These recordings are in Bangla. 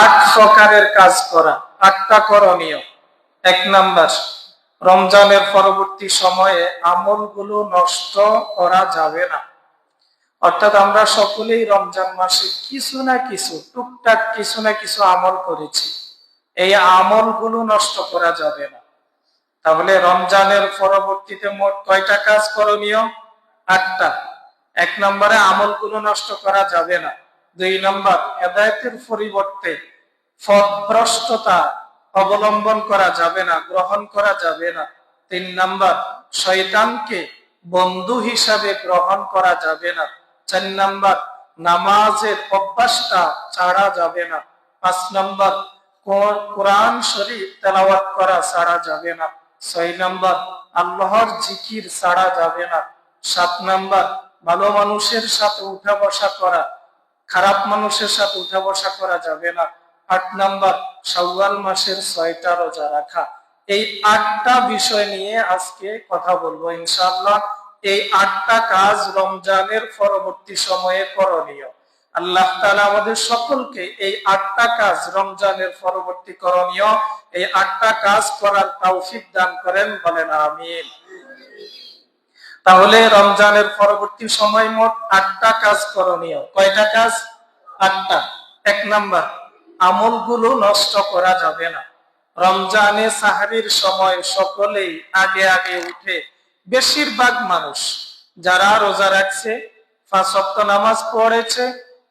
আট প্রকারের কাজ করা, আটটা করণীয়। এক নাম্বার, রমজানের পরবর্তী সময়ে আমলগুলো নষ্ট করা যাবে না। অর্থাৎ আমরা সকলেই রমজান মাসে কিছু না কিছু টুকটাক কিছু না কিছু আমল করেছি, এই আমলগুলো নষ্ট করা যাবে না। তাহলে রমজানের পরবর্তীতে মোট কয়টা কাজ করণীয়? আটটা। এক নম্বরে আমলগুলো নষ্ট করা যাবে না। দুই নম্বর, হেদায়েতের পরিবর্তে পথভ্রষ্টতা অবলম্বন করা যাবে না, গ্রহণ করা যাবে না। তিন নম্বর, শয়তানকে বন্ধু হিসাবে গ্রহণ করা যাবে না। চার নম্বর, নামাজের অভ্যাসটা ছাড়া যাবে না। পাঁচ নম্বর, কোরআন শরীফ তেলাওয়াত করা ছাড়া যাবে না। ছয় নম্বর, আল্লাহর জিকির ছাড়া যাবে না। সাত নম্বর, ভালো মানুষের সাথে উঠা বসা করা, খারাপ মানুষের সাথে উঠা বসা করা যাবে না। আট নম্বর, শাওয়াল মাসের 6টা রোজা রাখা। এই আটটা বিষয় নিয়ে আজকে কথা বলবো ইনশাআল্লাহ। এই আটটা কাজ রমজানের পরবর্তী সময়ে করণীয়। আল্লাহ তাআলা আমাদের সকলকে এই আটটা কাজ রমজানের পরবর্তী করণীয়, এই আটটা কাজ করার তৌফিক দান করেন, বলেন আমিন। তাহলে রমজানের পরবর্তী সময় মোট আটটা কাজ করণীয়। কয়টা কাজ? আটটা। এক নাম্বার, আমলগুলো নষ্ট করা যাবে না। রমজানে সাহারির সময় সকলেই আগে আগে উঠে, বেশিরভাগ মানুষ যারা রোজা রাখছে, 5 ওয়াক্ত নামাজ পড়েছে,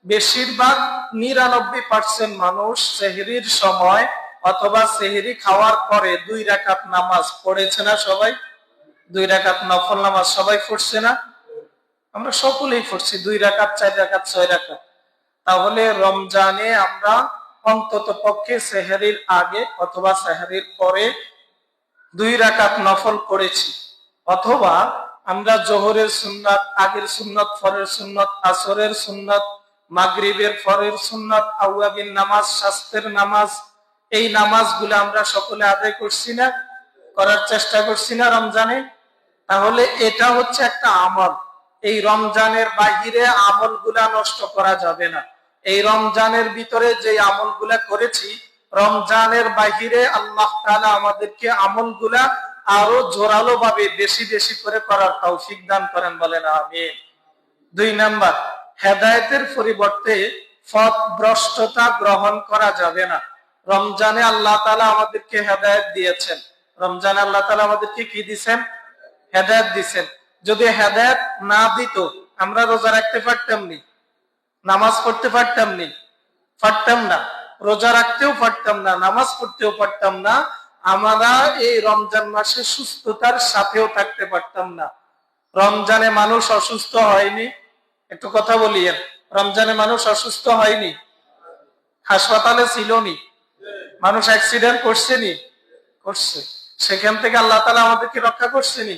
বেশিরভাগ 99% মানুষ সেহরির সময় অথবা সেহরি খাওয়ার পরে 2 রাকাত নামাজ পড়েছে না? সবাই 2 রাকাত নফল নামাজ সবাই পড়ছে না? আমরা সকলেই পড়ছি 2 রাকাত, 4 রাকাত, 6 রাকাত। তাহলে রমজানে আমরা অন্তত পক্ষে সেহরির আগে অথবা সেহরির পরে 2 রাকাত নফল পড়েছি, অথবা আমরা জোহরের সুন্নাত, আগের সুন্নাত, পরের সুন্নাত, আসরের সুন্নাত, মাগরিবের পরের সুন্নাত, আওয়াবিন নামাজ, শাস্তের নামাজ, এই নামাজগুলো আমরা সকলে আদায় করছি না? করার চেষ্টা করছি না রমজানে? তাহলে এটা হচ্ছে একটা আমল। এই রমজানের বাহিরে আমলগুলা নষ্ট করা যাবে না। এই রমজানের ভিতরে যে আমলগুলা করেছি, রমজানের বাহিরে আল্লাহ তাআলা আমাদেরকে আমলগুলা আরো জোরালো ভাবে বেশি বেশি করে করার তৌফিক দান করেন, বলেন আমিন। দুই নাম্বার, হেদায়েতের পরিবর্তে পথভ্রষ্টতা গ্রহণ করা যাবে না। রমজানে আল্লাহ তাআলা আমাদেরকে হেদায়েত দিয়েছেন। রমজানে আল্লাহ তাআলা আমাদেরকে কি দিয়েছেন? হেদায়েত দিয়েছেন। যদি হেদায়েত না দিত আমরা রোজা রাখতে পারতাম নি, নামাজ পড়তে পারতাম নি? পারতাম না। রোজা রাখতেও পারতাম না, নামাজ পড়তেও পারতাম না। আমরা এই রমজান মাসে সুস্থতার সাথেও থাকতে পারতাম না। রমজানে মানুষ অসুস্থ হয়নি? একটু কথা বলিয়েন। রমজানে মানুষ অসুস্থ হয়নি? হাসপাতালে ছিল নি? মানুষ অ্যাক্সিডেন্ট করছে নি? করছে। সেখান থেকে আল্লাহ তাআলা আমাদেরকে রক্ষা করছে নি?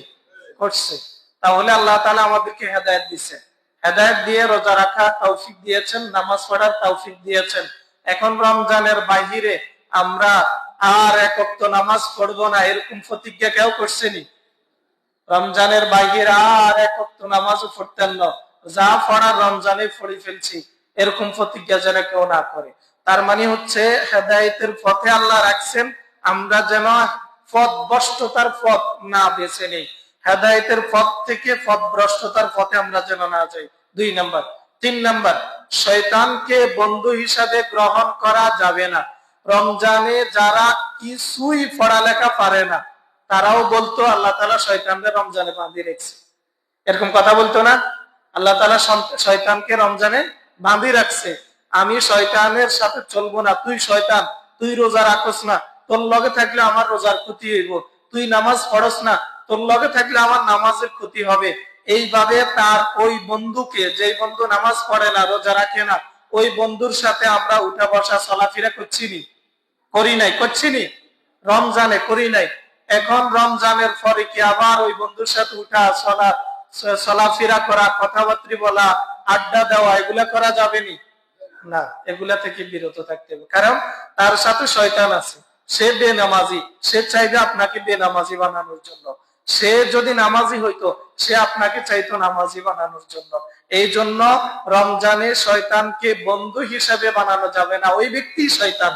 করছে। তাহলে আল্লাহ তাআলা আমাদেরকে হেদায়েত দিয়েছেন। হেদায়েত দিয়ে রোজা রাখা তৌফিক দিয়েছেন, নামাজ পড়ার তৌফিক দিয়েছেন। এখন রমজানের বাহিরে আমরা আর এক ওয়াক্ত নামাজ পড়বো না, এরকম প্রতিজ্ঞা কেউ করছে নি? রমজানের বাহিরে আর এক ওয়াক্ত নামাজও পড়তেন না, যা পড়ার রমজানে পড়ে ফেলছি, এরকম প্রতিজ্ঞা যেন কেউ না করে। তার মানে হচ্ছে হেদায়েতের পথে আল্লাহ রাখছেন, আমরা যেন পথভ্রষ্টতার পথ না বেছে নেই। হেদায়েতের পথ থেকে পথভ্রষ্টতার পথে আমরা যেন না যাই। 2 নাম্বার। 3 নাম্বার, শয়তানকে বন্ধু হিসাবে গ্রহণ করা যাবে না। রমজানে যারা কিছুই পড়ালেখা পারে না, তারাও বলতো আল্লাহ তাআলা শয়তানকে রমজানে বাঁধি রেখেছে। এরকম কথা বলতো না? আল্লাহ তাআলা শয়তানকে রমজানে বাঁধি রাখছে। আমি শয়তানের সাথে চলবো না, তুই শয়তান, তুই রোজা রাখস না, তোর লগে থাকলে আমার রোজার ক্ষতি হইব, তুই নামাজ পড়স না, তোর লগে থাকলে আমার নামাজের ক্ষতি হবে। এইভাবে তার ওই বন্ধুকে, যে বন্ধু নামাজ পড়ে না, রোজা রাখে না, ওই বন্ধুর সাথে আমরা উঠা বসা চলাফেরা করছি নি? করি নাই? করছি নি? রমজানে করি নাই। এখন রমজানের পরে কি আবার ওই বন্ধুর সাথে উঠা চলাফেরা করা, কথাবার্তা বলা, আড্ডা দেওয়া, এগুলা করা যাবে নি? না, এগুলা থেকে বিরত থাকতে হবে। কারণ তার সাথে শয়তান আছে, সে বেনামাজি, সে চাইবে আপনাকে বেনামাজি বানানোর জন্য। সে যদি নামাজি হইতো সে আপনাকে চাইতো নামাজি বানানোর জন্য। এই জন্য রমজানে শয়তানকে বন্ধু হিসেবে বানানো যাবে না। ওই ব্যক্তি শয়তান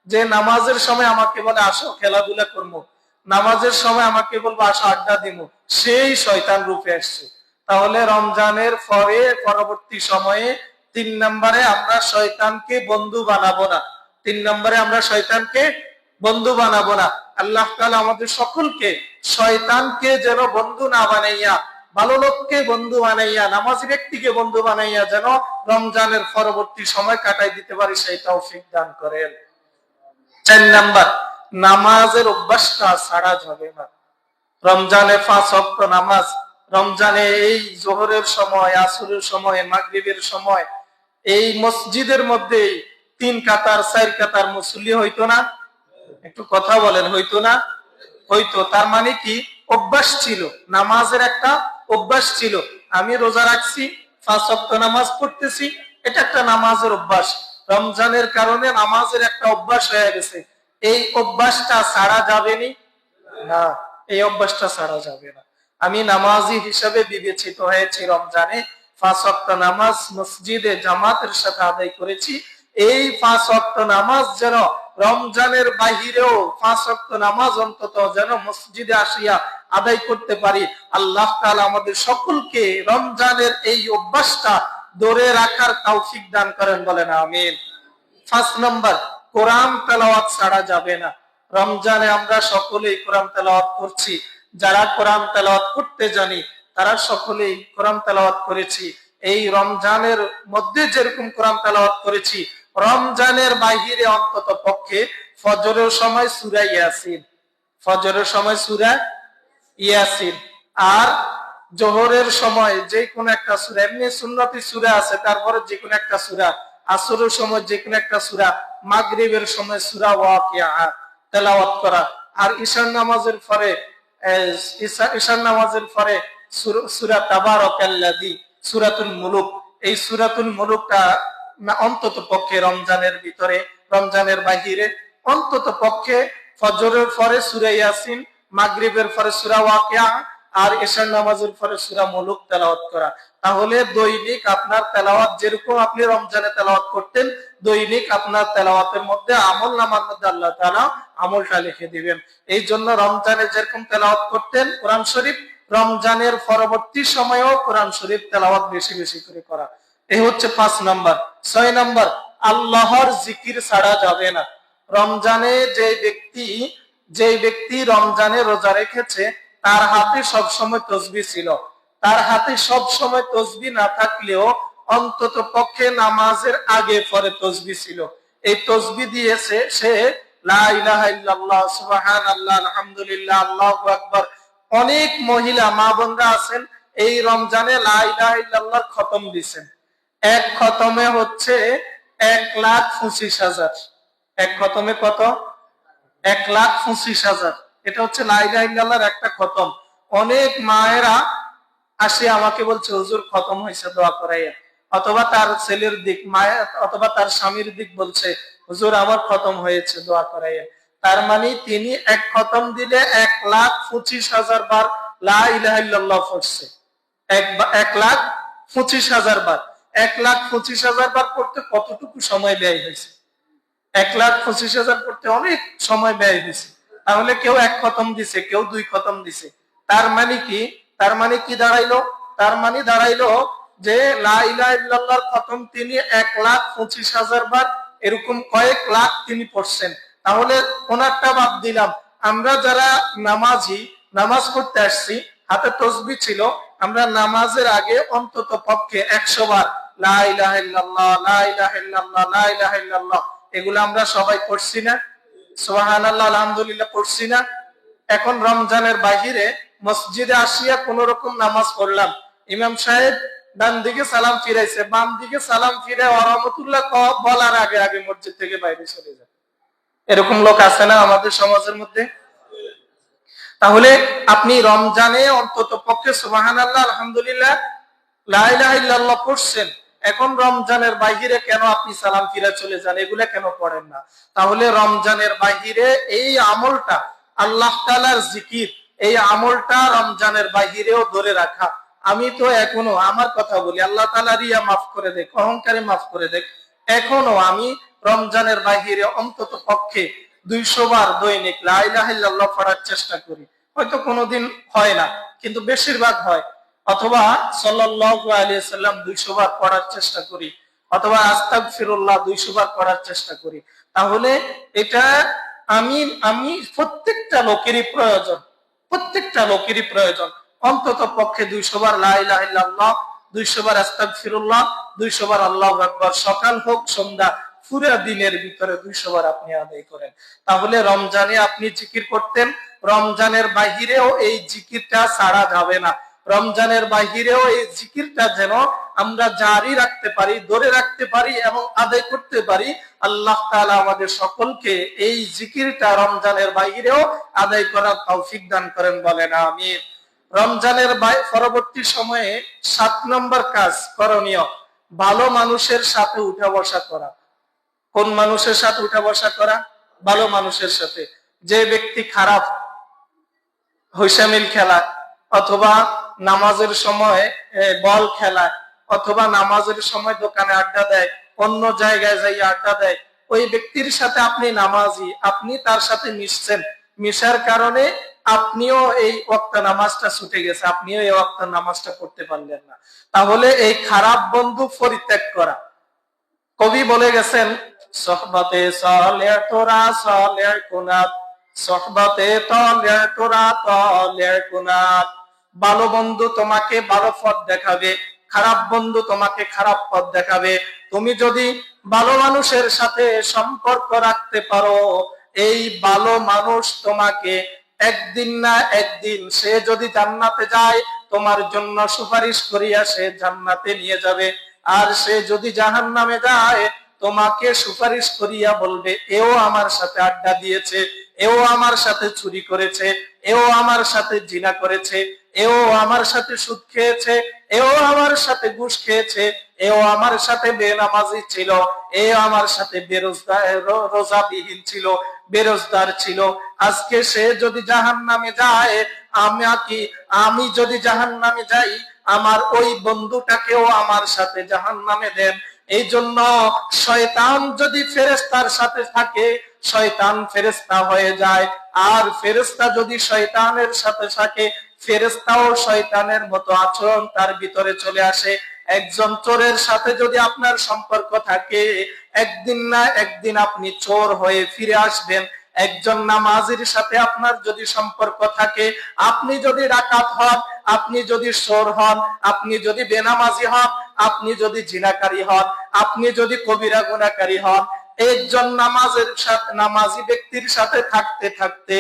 যে নামাজের সময় আমাকে বলে আসো খেলাধুলা করবো, নামাজের সময় আমাকে বলবো আসো আড্ডা দিব, সেই শয়তান রূপে আসছে। তাহলে রমজানের পরে পরবর্তী সময়ে 3 নম্বরে আমরা শয়তানকে বন্ধু বানাবো না। 3 নম্বরে আমরা শয়তানকে বন্ধু বানাবো না। আল্লাহ তাআলা আমাদের সকলকে শয়তানকে যেন বন্ধু না বানাইয়া, ভালো লোককে বন্ধু বানাইয়া, নামাজি ব্যক্তিকে বন্ধু বানাইয়া যেন রমজানের পরবর্তী সময় কাটাই দিতে পারি, সেই তৌফিক দান করেন। 4 নাম্বার, নামাজের অভ্যাসটা ছাড়া যাবে না। রমজানে 5 ওয়াক্ত নামাজ, রমজানে এই জোহরের সময়, আসরের সময়, মাগরিবের সময় এই মসজিদের মধ্যে 3 কাতার 4 কাতার মুসল্লি হইতো না? একটু কথা বলেন, হইতো না? হইতো। তার মানে কি? অভ্যাস ছিল, নামাজের একটা অভ্যাস ছিল। আমি রোজা রাখছি, 5 ওয়াক্ত নামাজ পড়তেছি, এটা একটা নামাজের অভ্যাস। রমজানের কারণে নামাজের একটা অভ্যাস হয়ে গেছে, এই অভ্যাসটা ছাড়া যাবে না, এই অভ্যাসটা ছাড়া যাবে না। আমি নামাজি হিসাবে বিবেচিত হয়েছি, রমজানে 5 ওয়াক্ত নামাজ মসজিদে জামাতের সাথে আদায় করেছি। এই 5 ওয়াক্ত নামাজ যেন রমজানের বাহিরেও 5 ওয়াক্ত নামাজ অন্তত যেন মসজিদে আসিয়া আদায় করতে পারি। আল্লাহ তাআলা আমাদের সকলকে রমজানের এই অভ্যাসটা ধরে রাখার তৌফিক দান করেন, বলেন আমিন। 5 নম্বর, কোরআন তেলাওয়াত ছাড়া যাবে না। রমজানে আমরা সকলেই কোরআন তেলাওয়াত করছি, যারা কোরআন তেলাওয়াত করতে জানি তারা সকলেই কোরআন তেলাওয়াত করেছি। এই রমজানের মধ্যে যেরকম কোরআন তেলাওয়াত করেছি, রমজানের বাহিরে অন্তত পক্ষে ফজরের সময় সূরা ইয়াসিন, ফজরের সময় সূরা ইয়াসিন, আর জোহরের সময় যে কোন একটা সূরা, এমনি সুন্নতি সূরা আছে, তারপরে যে কোন একটা সূরা, আসরের সময় যে কোন একটা সূরা, মাগরিবের সময় সূরা ওয়াকিয়া তেলাওয়াত করা, আর ঈশার নামাজের পরে সূরা তাবারাকাল্লাযী, সূরাতুল মুলুক, এই সূরাতুল মুলুকটা অন্তত পক্ষে রমজানের ভিতরে, রমজানের বাহিরে অন্তত পক্ষে ফজরের পরে সূরা ইয়াসিন, মাগরিবের পরে সূরা ওয়াকিয়া আর ঈশার নামাজের পরে সূরা মুলুক তেলাওয়াত করা। তাহলে দৈনিক আপনার তেলাওয়াত যেরকম আপনি রমজানে তেলাওয়াত করতেন, দৈনিক আপনার তেলাওয়াতের মধ্যে আমলনামার মধ্যে আল্লাহ তাআলা আমলটা লিখে দিবেন। এই জন্য রমজানে যেরকম তেলাওয়াত করতেন কোরআন শরীফ, রমজানের পরবর্তী সময়েও কোরআন শরীফ তেলাওয়াত বেশি বেশি করে করা। এই হচ্ছে 5 নাম্বার। 6 নাম্বার, আল্লাহর জিকির ছাড়া যাবে না। রমজানে যে ব্যক্তি রমজানে রোজা রেখেছে তার হাতে সব সময় তাসবিহ ছিল, তার হাতে সব সময় তাসবিহ না থাকলেও অন্তত পক্ষে নামাজের আগে পরে তাসবিহ ছিল। এই তাসবিহ দিয়েছে সে লা ইলাহা ইল্লাল্লাহ, সুবহানাল্লাহ, আলহামদুলিল্লাহ, আল্লাহু আকবার। অনেক মহিলা মা বোনরা আছেন এই রমজানে লা ইলাহা ইল্লাল্লাহর খতম দিবেন। এক খতমে হচ্ছে 1,25,000। এক খতমে কত? 1,25,000। এটা হচ্ছে লা ইলাহা ইল্লাল্লাহর একটা খতম। অনেক মায়েরা আসে আমাকে বলছে হুজুর খতম হয়েছে দোয়া করাইয়া, অথবা তার ছেলের দিক মায়ের অথবা তার স্বামীর দিক বলছে হুজুর আমার খতম হয়েছে দোয়া করাইয়া। তার মানে তিনি এক খতম দিলে 1,25,000 বার লা ইলাহা ইল্লাল্লাহ পড়ছে। 1,25,000 বার, 1,25,000 বার পড়তে কতটুকু সময় ব্যয় হয়েছে? 1,25,000 পড়তে অনেক সময় ব্যয় হয়েছে। তাহলে কেউ এক খতম দিছে, কেউ 2 খতম দিছে। তার মানে কি? তার মানে কি দাঁড়াইলো? তার মানে দাঁড়াইলো যে লা ইলাহা ইল্লাল্লাহর খতম তিনি 1,25,000 বার, এরকম কয়েক লাখ তিনি পড়ছেন। তাহলে ওনারটা বাদ দিলাম, আমরা যারা নামাজি, নামাজ পড়তে আসছি, হাতে তাসবিহ ছিল, আমরা নামাজের আগে অন্তত পক্ষে 100 বার লা ইলাহা ইল্লাল্লাহ, লা ইলাহা ইল্লাল্লাহ, লা ইলাহা ইল্লাল্লাহ, এগুলো আমরা সবাই পড়ছি না? সুবহানাল্লাহ, আলহামদুলিল্লাহ পড়ছি না? এখন রমজানের বাহিরে মসজিদে আসিয়া কোন রকম নামাজ পড়লাম, ইমাম সাহেব ডান দিকে সালাম ফিরাইছে, বাম দিকে সালাম ফিরে ওয়া রাহমাতুল্লাহ বলার আগে আগে মসজিদ থেকে বাইরে চলে যায়। এরকম লোক আছে না আমাদের সমাজের মধ্যে? তাহলে আপনি রমজানে অন্তত পক্ষে সুবহানাল্লাহ, আলহামদুলিল্লাহ, লা ইলাহা ইল্লাল্লাহ পড়ছেন, এখন রমজানের বাহিরে কেন আপনি সালাম ফিরে চলে যান? এগুলা কেন পড়েন না? তাহলে রমজানের বাহিরে এই আমলটা, আল্লাহ তাআলার জিকির, এই আমলটা রমজানের বাহিরেও ধরে রাখা। আমি তো এখনো আমার কথা বলি, আল্লাহ তাআলা রিয়া মাফ করে দেখ, অহংকারে মাফ করে দেখ, এখনো আমি রমজানের বাহিরে অন্তত পক্ষে 200 বার দৈনিক লা ইলাহা ইল্লাল্লাহ পড়ার চেষ্টা করি। হয়তো কোনোদিন হয় না, কিন্তু বেশিরভাগ হয়। অথবা সাল্লাল্লাহু আলাইহি সাল্লাম 200 বার পড়ার চেষ্টা করি, অথবা আস্তাগফিরুল্লাহ 200 বার পড়ার চেষ্টা করি। তাহলে এটা আমি আমি প্রত্যেকটা লোকেরই প্রয়োজন, প্রত্যেকটা লোকেরই প্রয়োজন অন্তত পক্ষে 200 বার লা ইলাহা ইল্লাল্লাহ, 200 বার আস্তাগফিরুল্লাহ, 200 বার আল্লাহু আকবার, সকাল হোক সন্ধ্যা, পুরো দিনের ভিতরে 200 বার আপনি আদায় করেন। তাহলে রমজানে আপনি জিকির করতেন, রমজানের বাহিরেও এই জিকিরটা ছাড়া যাবে না। রমজানের বাহিরেও এই জিকিরটা যেন আমরা জারি রাখতে পারি, ধরে রাখতে পারি এবং আদায় করতে পারি। আল্লাহ তাআলা আমাদের সকলকে এই জিকিরটা রমজানের বাহিরেও আদায় করার তৌফিক দান করেন, বলেন আমিন। রমজানের পরবর্তী সময়ে 7 নম্বর কাজ করণীয়, ভালো মানুষের সাথে উঠা বসা করা। কোন মানুষের সাথে উঠা বসা করা? ভালো মানুষের সাথে। যে ব্যক্তি খারাপ, হৈশামিল খেলায়, অথবা নামাজের সময় বল খেলায়, অথবা নামাজের সময় দোকানে আড্ডা দেয়, অন্য জায়গায় যাই আড্ডা দেয়, ওই ব্যক্তির সাথে আপনি নামাজি, আপনি তার সাথে মিশছেন, মিশার কারণে আপনিও এই ওয়াক্ত নামাজটা ছুটে গেছে, আপনিও এই ওয়াক্ত নামাজটা পড়তে পারলেন না। তাহলে এই খারাপ বন্ধু পরিত্যাগ করা। কবি বলে গেছেন, সোহবতে সালেহ তোরা সালেহ কুনাত, সোহবতে তলে তোরা তলে কুনাত। ভালো বন্ধু তোমাকে ভালো পথ দেখাবে, খারাপ বন্ধু তোমাকে খারাপ পথ দেখাবে। তুমি যদি ভালো মানুষের সাথে সম্পর্ক রাখতে পারো, এই ভালো মানুষ তোমাকে একদিন না একদিন, সে যদি জান্নাতে যায় তোমার জন্য সুপারিশ করিয়া সে জান্নাতে নিয়ে যাবে। আর সে যদি জাহান্নামে যায় তোমাকে সুপারিশ করিয়া বলবে, এও আমার সাথে আড্ডা দিয়েছে, এও আমার সাথে চুরি করেছে, এও আমার সাথে জিনা করেছে, এও আমার সাথে সুদ খেয়েছে, এও আমার সাথে ঘুষ খেয়েছে, এও আমার সাথে বেনামাজি ছিল, এও আমার সাথে বেরোজগার রোজাবিহীন ছিল, বেরোজগার ছিল। আজকে সে যদি জাহান্নামে যায়, আমি যদি জাহান্নামে যাই, আমার ওই বন্ধুটাকেও আমার সাথে জাহান্নামে দেন। এই জন্য শয়তান যদি ফেরেশতার সাথে থাকে, শয়তান ফেরেশতা হয়ে যায়। আর ফেরেশতা যদি শয়তানের সাথে থাকে, ফেরেশতাও শয়তানের মতো আচরণ তার ভিতরে চলে আসে। একজন চোরের সাথে যদি আপনার সম্পর্ক থাকে, একদিন না একদিন আপনি চোর হয়ে ফিরে আসবেন। একজন নামাজির সাথে আপনার যদি সম্পর্ক থাকে, আপনি যদি ডাকাত হন, আপনি যদি চোর হন, আপনি যদি বেনামাজি হন, আপনি যদি জিনাকারী হন, আপনি যদি কবিরা গুনাহকারী হন, একজন নামাজি ব্যক্তির সাথে থাকতে থাকতে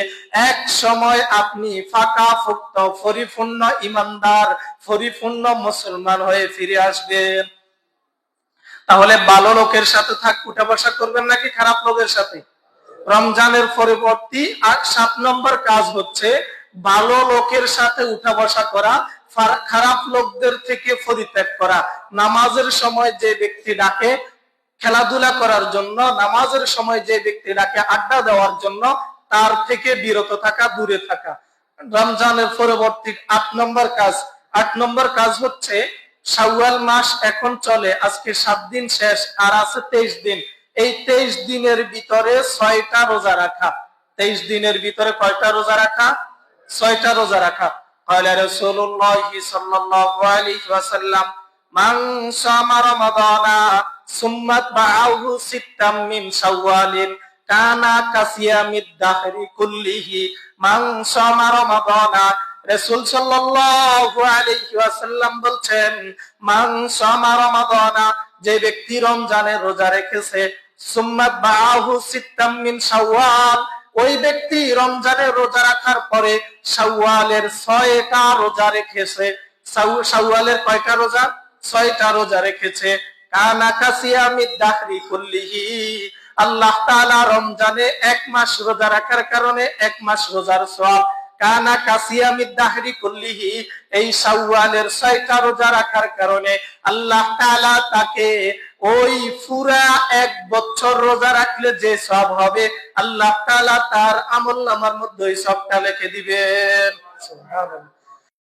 এক সময় আপনি ফাঁকা ফুক্ত পরিপূর্ণ ইমানদার, পরিপূর্ণ মুসলমান হয়ে ফিরে আসবেন। তাহলে ভালো লোকের সাথে উঠা বসা করবেন নাকি খারাপ লোকের সাথে? রমজানের পরবর্তী 7 নম্বর কাজ হচ্ছে ভালো লোকের সাথে উঠা বসা করা, খারাপ লোকদের থেকে পরিত্যাগ করা। নামাজের সময় যে ব্যক্তি ডাকে খেলাধুলা করার জন্য, নামাজের সময় যে ব্যক্তি ডাকে আড্ডা দেওয়ার জন্য, তার থেকে বিরত থাকা, দূরে থাকা। রমজানের পরবর্তী 8 নম্বর কাজ, 8 নম্বর কাজ হচ্ছে শাওয়াল মাস এখন চলে, আজকে 7 দিন শেষ, আর আছে 23 দিন। এই 23 দিনের ভিতরে 6টা রোজা রাখা। 23 দিনের ভিতরে কয়টা রোজা রাখা? 6টা রোজা রাখা। ক্বালা রাসূলুল্লাহ সাল্লাল্লাহু আলাইহি ওয়াসাল্লাম, মান সামা রমাদানা সুম্মা বা'আহু সিত্তাম মিন শাওয়ালিন কানা কাসিয়ামিদ দাহরি কুল্লিহি। মান সামা রমাদানা, রাসূল সাল্লাল্লাহু আলাইহি ওয়াসাল্লাম বলছেন, মান সামা রমাদানা, যে ব্যক্তি রমজানের রোজা রেখেছে, সুম্মা বা'আহু সিত্তাম মিন শাওয়াল, ওই ব্যক্তি রমজানের রোজা রাখার পরে শাওয়ালের 6টা রোজা রেখেছে। শাওয়ালের কয়টা রোজা? 6টা রোজা রেখেছে। কানা কাসিয়ামিদ দাহরি কুল্লিহি, আল্লাহ তাআলা রমজানে 1 মাস রোজা রাখার কারণে 1 মাস রোজার সওয়াব, কানা কাসিয়ামিদ দাহরি কুল্লিহি, এই শাওয়ালের 6টা রোজা রাখার কারণে আল্লাহ তাআলা তাকে ওই পুরা 1 বছর রোজা রাখলে যে সওয়াব হবে আল্লাহ তাআলা তার আমলনামার মধ্যে ওই সওয়াবটা লিখে দিবেন। সুবহানাল্লাহ।